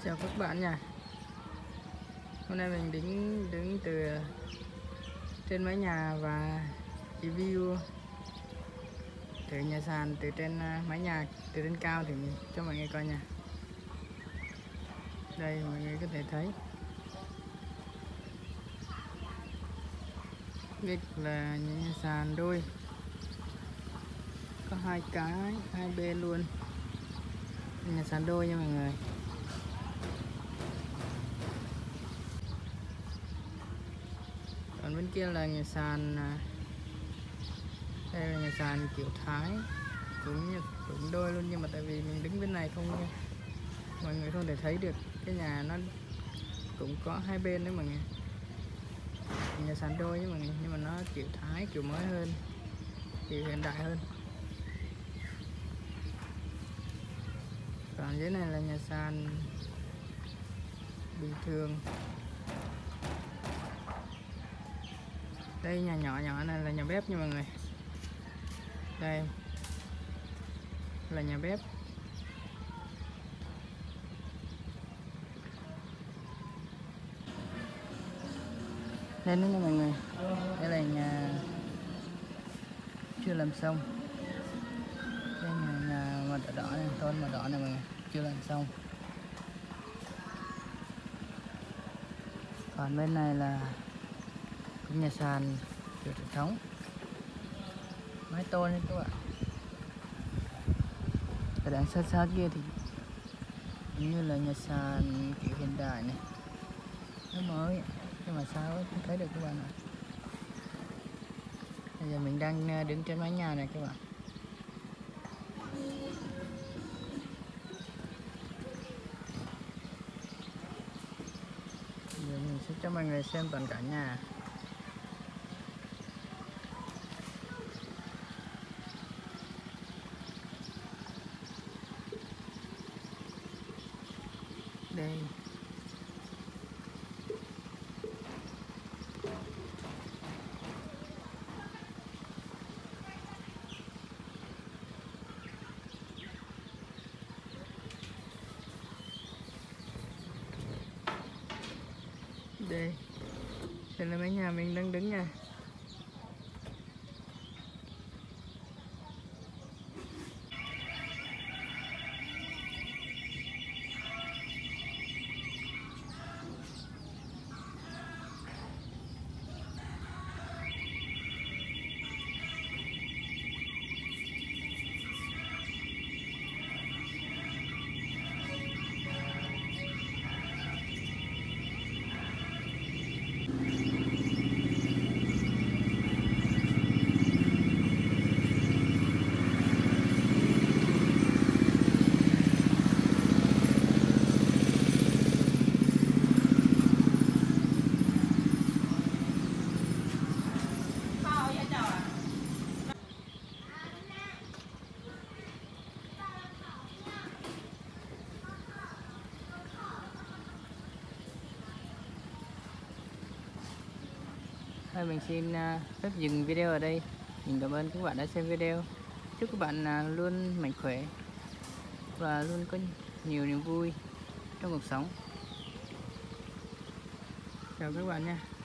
Chào các bạn nha. Hôm nay mình đứng từ trên mái nhà và review từ nhà sàn, từ trên mái nhà, từ trên cao thì cho mọi người coi nha. Đây mọi người có thể thấy đây là nhà sàn đôi, có hai bên luôn, nhà sàn đôi nha mọi người. Còn bên kia là nhà sàn, đây là nhà sàn kiểu Thái, cũng đôi luôn, nhưng mà tại vì mình đứng bên này không, mọi người không thể thấy được cái nhà nó cũng có hai bên đấy mọi người. Nhà sàn đôi với mọi người, nhưng mà nó kiểu Thái, kiểu mới hơn, kiểu hiện đại hơn. Còn dưới này là nhà sàn bình thường. Đây nhà nhỏ này là nhà bếp nha mọi người. Đây là nhà bếp. Đây nữa nha mọi người. Đây là nhà chưa làm xong. Đây là nhà màu đỏ này, tôn màu đỏ này mọi người, chưa làm xong. Còn bên này là cũng nhà sàn kiểu truyền thống, mái tôn đấy các bạn. Ở đằng xa kia thì như là nhà sàn kiểu hiện đại này, nó mới nhưng mà sao không thấy được các bạn ạ. Bây giờ mình đang đứng trên mái nhà này các bạn. Giờ mình sẽ cho mọi người xem toàn cả nhà. Đây đây là mái nhà mình đang đứng nha. Thôi mình xin phép dừng video ở đây. Mình cảm ơn các bạn đã xem video. Chúc các bạn luôn mạnh khỏe và luôn có nhiều niềm vui trong cuộc sống. Chào các bạn nha.